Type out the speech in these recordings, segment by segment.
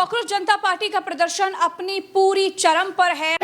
Cockroach जनता party का प्रदर्शन अपनी पूरी चरम पर है।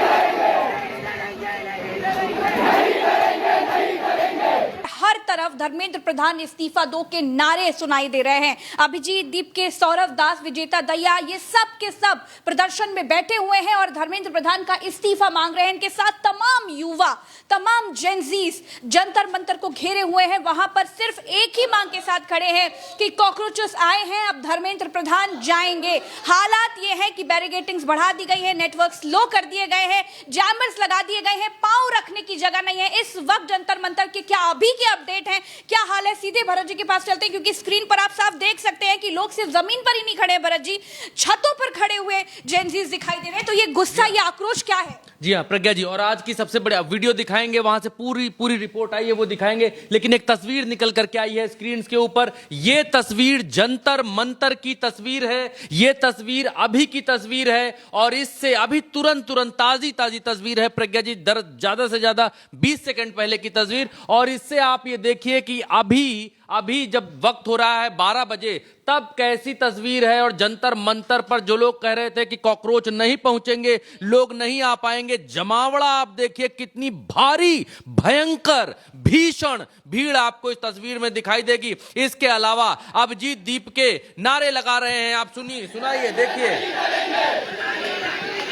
हर तरफ धर्मेंद्र प्रधान इस्तीफा दो के नारे सुनाई दे रहे हैं। अभिजीत दीप के, सौरव दास, विजेता दहिया, ये सब के सब प्रदर्शन में बैठे हुए हैं और धर्मेंद्र प्रधान का इस्तीफा मांग रहे हैं। इनके साथ तमाम युवा, तमाम जेनजीज जंतर मंतर को घेरे हुए हैं। वहां पर सिर्फ एक ही मांग के साथ खड़े हैं कि कॉकरोचेस आए हैं, अब धर्मेंद्र प्रधान जाएंगे। हालात ये है कि बैरिकेडिंग्स बढ़ा दी गई है, नेटवर्क स्लो कर दिए गए हैं, जैमर्स लगा दिए गए हैं, पांव रखने की जगह नहीं है। इस वक्त जंतर मंतर के क्या अभी के अपडेट है, क्या हाल है, सीधे भरत जी के पास चलते हैं, क्योंकि स्क्रीन पर आप साफ देख सकते हैं कि लोग सिर्फ जमीन पर ही नहीं खड़े, भरत जी छतों पर खड़े हुए जेनजीज दिखाई दे रहे हैं। तो ये गुस्सा, ये आक्रोश क्या है? जी हाँ प्रज्ञा जी, और आज की सबसे बड़ी वीडियो दिखाएंगे, वहां से पूरी रिपोर्ट आई है वो दिखाएंगे, लेकिन एक तस्वीर निकल करके आई है स्क्रीन के ऊपर। ये तस्वीर जंतर मंतर की तस्वीर है, ये तस्वीर अभी की तस्वीर है और इससे अभी तुरंत ताजी तस्वीर है प्रज्ञा जी, ज्यादा से ज्यादा 20 सेकंड पहले की तस्वीर। और इससे आप ये देखिए कि अभी जब वक्त हो रहा है 12 बजे, तब कैसी तस्वीर है। और जंतर मंतर पर जो लोग कह रहे थे कि कॉकरोच नहीं पहुंचेंगे, लोग नहीं आ पाएंगे, जमावड़ा आप देखिए कितनी भारी, भयंकर, भीषण भीड़ आपको इस तस्वीर में दिखाई देगी। इसके अलावा अभिजीत दीप के नारे लगा रहे हैं, आप सुनाइए, देखिए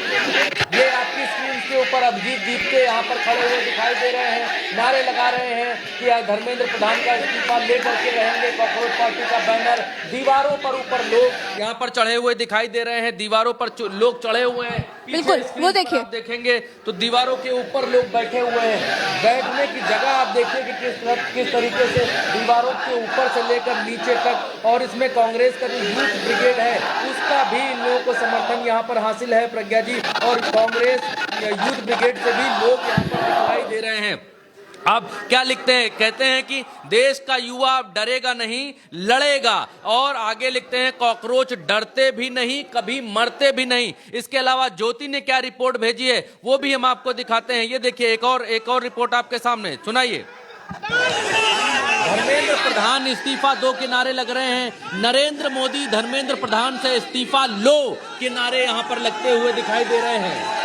ये आपकी स्क्रीन के ऊपर अभिजीत दीप के यहाँ पर खड़े हुए दिखाई दे रहे हैं, नारे लगा रहे हैं कि धर्मेंद्र प्रधान का इस्तीफा लेकर के रहेंगे। कॉकरोच पार्टी का बैनर दीवारों पर ऊपर लोग यहाँ पर चढ़े हुए दिखाई दे रहे हैं, दीवारों पर लोग चढ़े हुए हैं। बिल्कुल, वो देखिए, आप देखेंगे तो दीवारों के ऊपर लोग बैठे हुए हैं। बैठने की जगह आप देखिए कि किस तरीके से दीवारों के ऊपर से लेकर नीचे तक, और इसमें कांग्रेस का जो यूथ ब्रिगेड है उसका भी इन लोगों को समर्थन यहाँ पर हासिल है प्रज्ञा जी, और कांग्रेस यूथ ब्रिगेड से भी लोग यहाँ पर दिखाई दे रहे हैं। अब क्या लिखते हैं, कहते हैं कि देश का युवा डरेगा नहीं, लड़ेगा। और आगे लिखते हैं कॉकरोच डरते भी नहीं, कभी मरते भी नहीं। इसके अलावा ज्योति ने क्या रिपोर्ट भेजी है वो भी हम आपको दिखाते हैं। ये देखिए एक और रिपोर्ट आपके सामने, सुनाइए। धर्मेंद्र प्रधान इस्तीफा दो के नारे लग रहे हैं। नरेंद्र मोदी धर्मेंद्र प्रधान से इस्तीफा लो के नारे यहां पर लगते हुए दिखाई दे रहे हैं।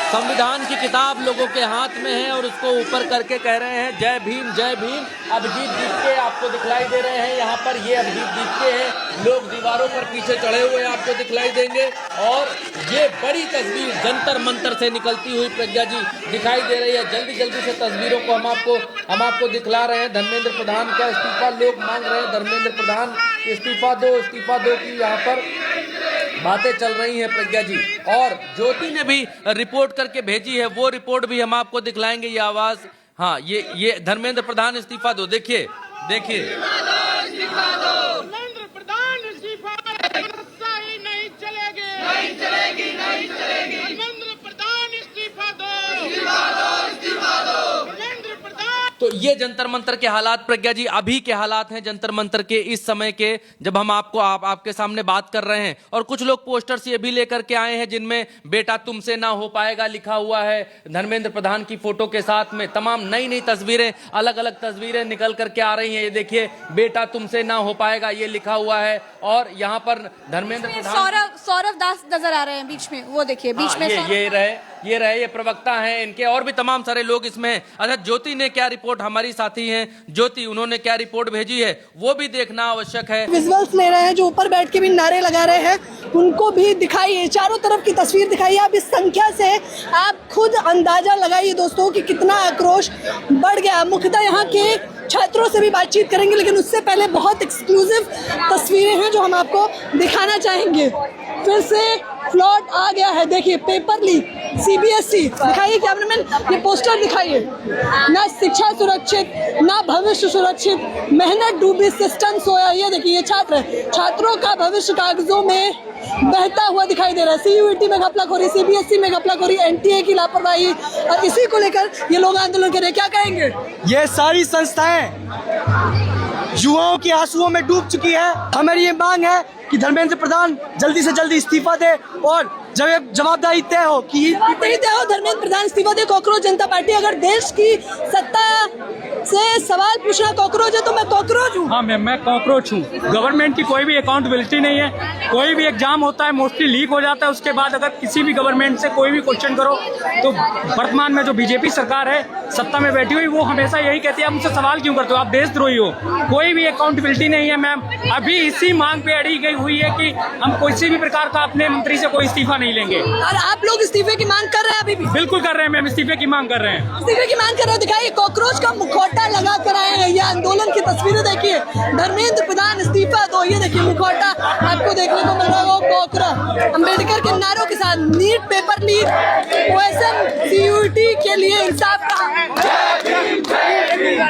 संविधान की किताब लोगों के हाथ में है और उसको ऊपर करके कह रहे हैं जय भीम जय भीम। अभिजीत दीप के आपको दिखलाई दे रहे हैं यहाँ पर, ये अभिजीत दीप के हैं, लोग दीवारों पर पीछे चढ़े हुए आपको दिखलाई देंगे। और ये बड़ी तस्वीर जंतर मंतर से निकलती हुई प्रज्ञा जी दिखाई दे रही है। जल्दी से तस्वीरों को हम आपको दिखला रहे हैं। धर्मेंद्र प्रधान का इस्तीफा लोग मांग रहे हैं, धर्मेंद्र प्रधान इस्तीफा दो की यहाँ पर बातें चल रही हैं प्रज्ञा जी। और ज्योति ने भी रिपोर्ट करके भेजी है, वो रिपोर्ट भी हम आपको दिखलाएंगे। ये आवाज, हाँ, ये धर्मेंद्र प्रधान इस्तीफा दो, देखिए धर्मेंद्र प्रधान इस्तीफा नहीं चलेगी। धर्मेंद्र प्रधान इस्तीफा दो। तो ये जंतर मंतर के हालात प्रज्ञा जी, अभी के हालात हैं जंतर मंतर के इस समय के, जब हम आपके सामने बात कर रहे हैं। और कुछ लोग पोस्टर्स ये भी लेकर के आए हैं जिनमें बेटा तुमसे ना हो पाएगा लिखा हुआ है। धर्मेंद्र प्रधान की फोटो के साथ में तमाम नई तस्वीरें, अलग तस्वीरें निकल करके आ रही हैं। ये देखिए, बेटा तुमसे ना हो पाएगा ये लिखा हुआ है। और यहाँ पर धर्मेंद्र प्रधान, सौरव दास नजर आ रहे हैं बीच में, वो देखिए बीच में ये प्रवक्ता हैं इनके, और भी तमाम सारे लोग इसमें। अच्छा, ज्योति ने क्या रिपोर्ट, हमारी साथी हैं ज्योति, उन्होंने क्या रिपोर्ट भेजी है वो भी देखना आवश्यक है। विजुअल्स ले रहे हैं, जो ऊपर बैठ के भी नारे लगा रहे हैं उनको भी दिखाइए, चारों तरफ की तस्वीर दिखाइए। आप इस संख्या से आप खुद अंदाजा लगाइए दोस्तों कि कितना आक्रोश बढ़ गया। मुख्यतः यहाँ के छात्रों से भी बातचीत करेंगे, लेकिन उससे पहले बहुत एक्सक्लूसिव तस्वीरें हैं जो हम आपको दिखाना चाहेंगे। फिर से फ्लॉट आ गया है, देखिए पेपर लीक, CBSE दिखाइए कैमरामैन, ये पोस्टर दिखाइए। ना शिक्षा सुरक्षित, ना भविष्य सुरक्षित, मेहनत डूबी, सिस्टम सोया। ये देखिए, ये छात्र है, छात्रों का भविष्य कागजों में बहता हुआ दिखाई दे रहा है। CUET में घपलाखोरी, CBSE में घपलाखोरी, NTA की लापरवाही, और इसी को लेकर ये लोग आंदोलन कर रहे हैं। क्या कहेंगे? ये सारी संस्थाएं युवाओं के आंसुओं में डूब चुकी है। हमारी ये मांग है कि धर्मेंद्र प्रधान जल्दी से जल्दी इस्तीफा दे और जब जवाबदारी तय हो कि धर्मेंद्र प्रधान इस्तीफा दे। कॉकरोच जनता पार्टी अगर देश की सत्ता से सवाल पूछना कॉकरोच है तो मैं कॉकरोच हूँ। हाँ मैम, मैं कॉकरोच हूँ। गवर्नमेंट की कोई भी अकाउंटेबिलिटी नहीं है। कोई भी एग्जाम होता है मोस्टली लीक हो जाता है, उसके बाद अगर किसी भी गवर्नमेंट से कोई भी क्वेश्चन करो तो वर्तमान में जो बीजेपी सरकार है सत्ता में बैठी हुई, वो हमेशा यही कहती है आप मुझसे सवाल क्यों करते हो, आप देशद्रोही हो। कोई भी अकाउंटेबिलिटी नहीं है मैम। अभी इसी मांग पे अड़ी गई हुई है कि हम किसी भी प्रकार का अपने मंत्री से कोई इस्तीफा नहीं लेंगे। और आप लोग इस्तीफे की मांग कर रहे हैं अभी भी? बिल्कुल कर रहे हैं मैम, इस्तीफे की मांग कर रहे हैं। इस्तीफे की मांग कर रहे हैं। दिखाइए कॉकरोच का मुखौटा लगा कर आए हैं। ये आंदोलन की तस्वीरें देखिए। धर्मेंद्र प्रधान इस्तीफा दो, ये देखिए मुखौटा आपको देखने को मिल रहा है। वो कॉकरोच अम्बेडकर के नारों के साथ NEET paper leak, OSM CUET के लिए इंसाफ का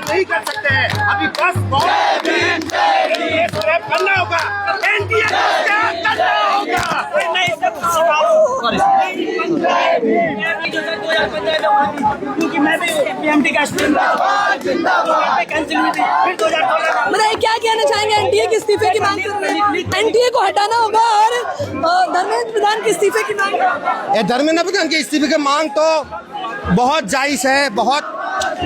नहीं कर सकते हैं अभी बस करना होगा, एनडीए करना होगा। क्योंकि मैं भी PMT का मतलब क्या कहना चाहेंगे? एनडीए के इस्तीफे की मांग कर रहे हैं। एनडीए को हटाना होगा और धर्मेंद्र प्रधान के इस्तीफे की मांग। धर्मेंद्र प्रधान के इस्तीफे की मांग तो बहुत जायज है। बहुत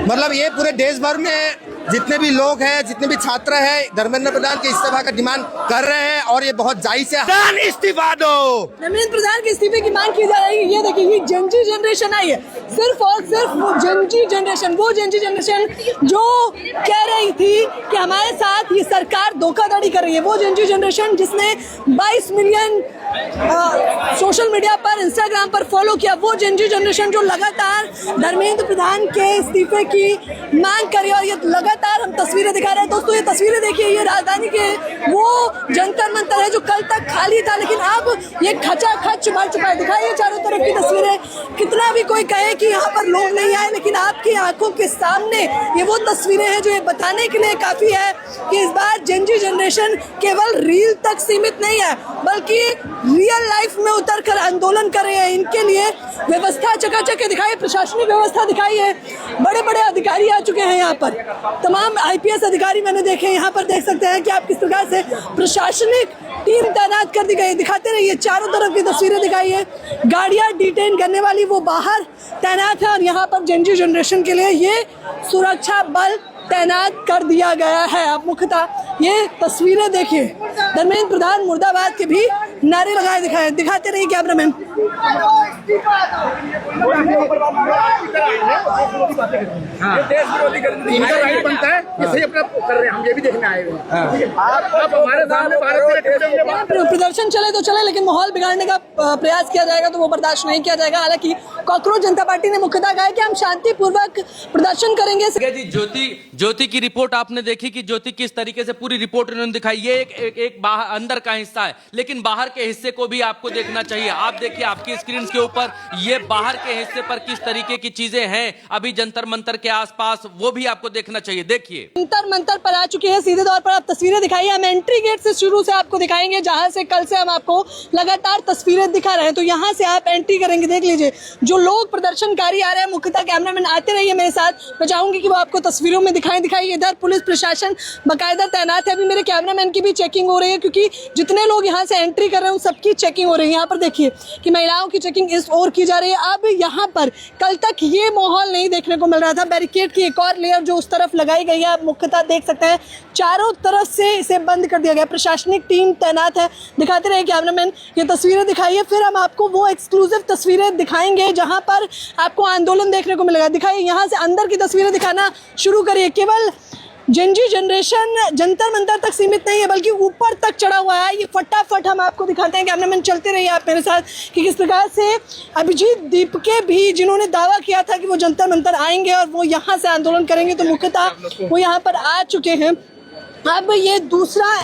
मतलब ये पूरे देश भर में जितने भी लोग हैं, जितने भी छात्र हैं, धर्मेंद्र प्रधान के इस्तीफा का डिमांड कर रहे हैं और ये बहुत जायज है। इस्तीफा दो। धर्मेंद्र प्रधान के इस्तीफे की मांग की जा रही है। ये देखिए ये जेनजी जनरेशन आई है, सिर्फ और सिर्फ वो जेनजी जनरेशन, वो जेनजी जनरेशन जो कह रही थी कि हमारे साथ ये सरकार धोखाधड़ी कर रही है। वो जेनजी जनरेशन जिसने 22 मिलियन सोशल मीडिया पर, इंस्टाग्राम पर फॉलो किया। वो जेनजी जनरेशन जो लगातार धर्मेंद्र प्रधान के इस्तीफे की मांग कर रही है। और ये लगातार हम तस्वीरें दिखा रहे हैं दोस्तों। ये तस्वीरें देखिए, ये राजधानी के वो जंतर मंतर है जो कल तक खाली था, लेकिन अब ये खचाखच भर चुका है। दिखाइए चारों तरफ की तस्वीरें। कितना भी कोई कहे कि यहाँ पर लोग नहीं आए, लेकिन आपकी आंखों के सामने ये वो तस्वीरें हैं जो ये बताने के लिए काफी है कि इस बार जेनजी जनरेशन केवल रील तक सीमित नहीं है, बल्कि रियल लाइफ में उतर कर आंदोलन कर रहे हैं। इनके लिए व्यवस्था चकाचक दिखाई, प्रशासनिक व्यवस्था दिखाई है। बड़े बड़े अधिकारी आ चुके हैं यहाँ पर, तमाम IPS अधिकारी मैंने देखे। यहाँ पर देख सकते हैं कि आप किस प्रकार से प्रशासनिक टीम तैनात कर दी गई। दिखाते रहिए, चारों तरफ की तस्वीरें दिखाइए। गाड़ियाँ डिटेन करने वाली वो बाहर तैनात है और यहाँ पर जेनजी जनरेशन के लिए ये सुरक्षा बल तैनात कर दिया गया है। आप मुख्यतः ये तस्वीरें देखिए। धर्मेंद्र प्रधान मुर्दाबाद के भी नारे लगाए दिखाते रहिए कैमरामैन। इनका राइट बनता है कि सही अपना कर रहे हैं, हम ये भी देखने आए हुए हैं। आप हमारे सामने प्रदर्शन चले तो चले, लेकिन माहौल बिगाड़ने का प्रयास किया जाएगा तो वो बर्दाश्त नहीं किया जाएगा। हालांकि कॉकरोच जनता पार्टी ने मुख्यतः कहा है कि हम शांतिपूर्वक प्रदर्शन करेंगे। जी ज्योति की रिपोर्ट आपने देखी कि ज्योति किस तरीके से पूरी रिपोर्ट उन्होंने दिखाई। ये एक बाहर अंदर का हिस्सा है, लेकिन बाहर के हिस्से को भी आपको देखना चाहिए। आप देखिए आपकी स्क्रीन के ऊपर ये बाहर के हिस्से पर किस तरीके की चीजें हैं अभी जंतर मंतर के आसपास, वो भी आपको देखना चाहिए। देखिए जंतर मंतर पर आ चुके हैं। सीधे तौर पर आप तस्वीरें दिखाइए। हम एंट्री गेट से शुरू से आपको दिखाएंगे, जहां से कल से हम आपको लगातार तस्वीरें दिखा रहे हैं। तो यहाँ से आप एंट्री करेंगे, देख लीजिए जो लोग प्रदर्शनकारी आ रहे हैं। मुख्यतः कैमरामैन आते रहिए मेरे साथ, मैं चाहूंगी कि वो आपको तस्वीरों में दिखाइए। इधर पुलिस प्रशासन बाकायदा तैनात है। अभी मेरे कैमरामैन की भी चेकिंग हो रही है, क्योंकि जितने लोग यहाँ से एंट्री कर रहे हैं उन सबकी चेकिंग हो रही है। यहाँ पर देखिए कि महिलाओं की चेकिंग इस ओर की जा रही है। अब यहाँ पर कल तक ये माहौल नहीं देखने को मिल रहा था। बैरिकेड की एक और लेयर जो उस तरफ लगाई गई है, आप मुख्यतः देख सकते हैं चारों तरफ से इसे बंद कर दिया गया। प्रशासनिक टीम तैनात है। दिखाते रहे कैमरामैन, ये तस्वीरें दिखाइए। फिर हम आपको वो एक्सक्लूसिव तस्वीरें दिखाएंगे जहाँ पर आपको आंदोलन देखने को मिलेगा। दिखाइए, यहाँ से अंदर की तस्वीरें दिखाना शुरू करिए। केवल जेनजी जनरेशन जंतर मंतर तक सीमित नहीं है, बल्कि ऊपर तक चढ़ा हुआ है। ये फटाफट हम आपको दिखाते हैं। कैमरामैन चलते रहिए आप मेरे साथ कि किस प्रकार से अभिजीत दीपके भी, जिन्होंने दावा किया था कि वो जंतर मंतर आएंगे और वो यहाँ से आंदोलन करेंगे, तो मुख्यतः वो यहाँ पर आ चुके हैं। अब ये दूसरा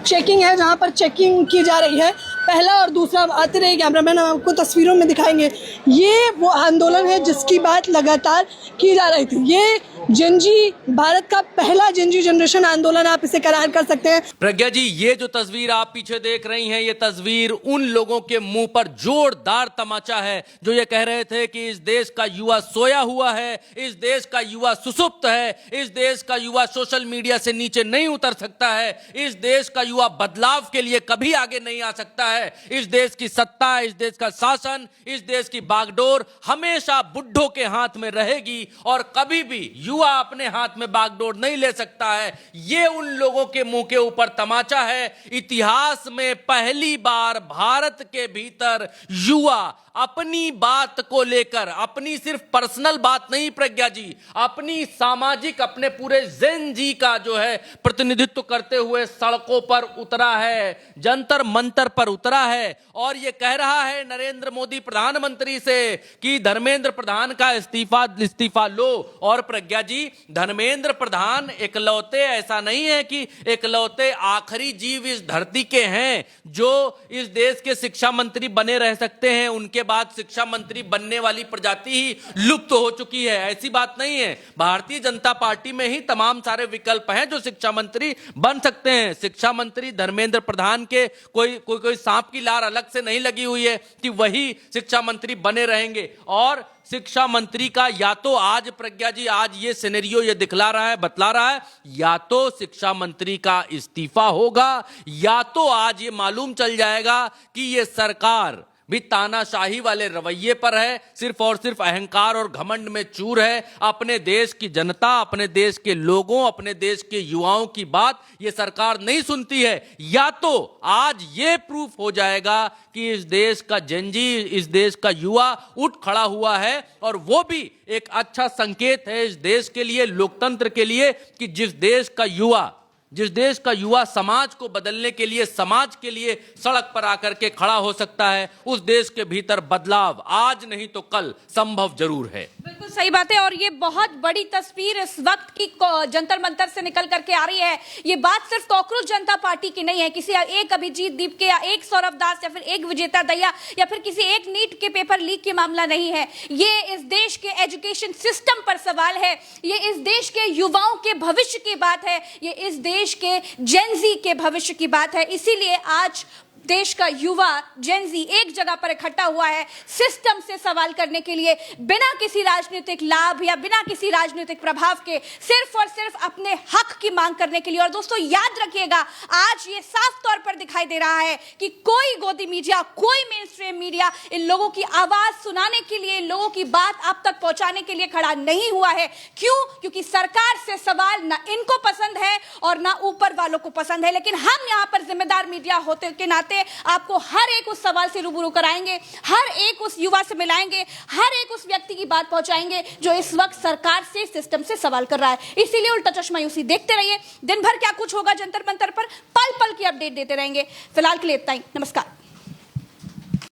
चेकिंग है जहाँ पर चेकिंग की जा रही है। पहला और दूसरा आते रहे कैमरामैन, हम आपको तस्वीरों में दिखाएंगे। ये वो आंदोलन है जिसकी बात लगातार की जा रही थी। ये जेनजी, भारत का पहला जेनजी जनरेशन आंदोलन आप इसे करार कर सकते हैं। प्रज्ञा जी, ये जो तस्वीर आप पीछे देख रही हैं, ये तस्वीर उन लोगों के मुंह पर जोरदार तमाचा है जो ये कह रहे थे कि इस देश का युवा सोया हुआ है, इस देश का युवा सुसुप्त है, इस देश का युवा सोशल मीडिया से नीचे नहीं उतर सकता है, इस देश का युवा बदलाव के लिए कभी आगे नहीं आ सकता है। इस देश की सत्ता, इस देश का शासन, इस देश की बागडोर हमेशा बुड्ढों के हाथ में रहेगी और कभी भी युवा अपने हाथ में बागडोर नहीं ले सकता है। ये उन लोगों के मुंह के ऊपर तमाचा है। इतिहास में पहली बार भारत के भीतर युवा अपनी बात को लेकर, अपनी सिर्फ पर्सनल बात नहीं प्रज्ञा जी, अपनी सामाजिक, अपने पूरे जेन जी का जो है प्रतिनिधित्व करते हुए सड़कों पर उतरा है, जंतर मंतर पर उतरा है और यह कह रहा है नरेंद्र मोदी प्रधानमंत्री से कि धर्मेंद्र प्रधान का इस्तीफा लो। और प्रज्ञा जी, धर्मेंद्र प्रधान एकलौते ऐसा नहीं है कि एकलौते आखिरी जीव इस धरती के हैं जो इस देश के शिक्षा मंत्री बने रह सकते हैं। उनके बाद शिक्षा मंत्री बनने वाली प्रजाति ही लुप्त हो चुकी है, ऐसी बात नहीं है। भारतीय जनता पार्टी में ही तमाम सारे विकल्प हैं जो शिक्षा मंत्री बन सकते हैं। शिक्षा मंत्री धर्मेंद्र प्रधान के कोई सांप की लार अलग से नहीं लगी हुई है कि वही शिक्षा मंत्री बने रहेंगे। और शिक्षा मंत्री का या तो आज प्रज्ञा जी, आज ये सिनेरियो ये दिखला रहा है, बतला रहा है, या तो शिक्षा मंत्री का इस्तीफा होगा या तो आज ये मालूम चल जाएगा कि ये सरकार भी तानाशाही वाले रवैये पर है, सिर्फ और सिर्फ अहंकार और घमंड में चूर है। अपने देश की जनता, अपने देश के लोगों, अपने देश के युवाओं की बात ये सरकार नहीं सुनती है। या तो आज ये प्रूफ हो जाएगा कि इस देश का जनजी, इस देश का युवा उठ खड़ा हुआ है और वो भी एक अच्छा संकेत है इस देश के लिए, लोकतंत्र के लिए, कि जिस देश का युवा समाज को बदलने के लिए, समाज के लिए सड़क पर आकर के खड़ा हो सकता है, उस देश के भीतर बदलाव आज नहीं तो कल संभव जरूर है। बिल्कुल सही बात है। और ये बहुत बड़ी तस्वीर इस वक्त की जंतर मंतर से निकल करके आ रही है। ये बात सिर्फ कांग्रेस जनता पार्टी की नहीं है, किसी एक अभिजीत दीप के या एक सौरभ दास या फिर एक विजेता दहिया या फिर किसी एक नीट के पेपर लीक के मामला नहीं है। ये इस देश के एजुकेशन सिस्टम पर सवाल है, ये इस देश के युवाओं के भविष्य की बात है, ये इस देश के जेनजी के भविष्य की बात है। इसीलिए आज देश का युवा जेनजी एक जगह पर इकट्ठा हुआ है सिस्टम से सवाल करने के लिए, बिना किसी राजनीतिक लाभ या बिना किसी राजनीतिक प्रभाव के, सिर्फ और सिर्फ अपने हक की मांग करने के लिए। और दोस्तों याद रखिएगा, आज ये साफ तौर पर दिखाई दे रहा है कि कोई गोदी मीडिया, कोई मेन स्ट्रीम मीडिया इन लोगों की आवाज सुनाने के लिए, इन लोगों की बात आप तक पहुंचाने के लिए खड़ा नहीं हुआ है। क्यों? क्योंकि सरकार से सवाल ना इनको पसंद है और ना ऊपर वालों को पसंद है। लेकिन हम यहां पर जिम्मेदार मीडिया होते के नाते आपको हर एक उस सवाल से रूबरू कराएंगे, हर एक उस युवा से मिलाएंगे, हर एक उस व्यक्ति की बात पहुंचाएंगे जो इस वक्त सरकार से, सिस्टम से सवाल कर रहा है। इसीलिए उल्टा चश्मा यूसी देखते रहिए, दिन भर क्या कुछ होगा जंतर मंतर पर, पल पल की अपडेट देते रहेंगे। फिलहाल के लिए इतना ही, नमस्कार।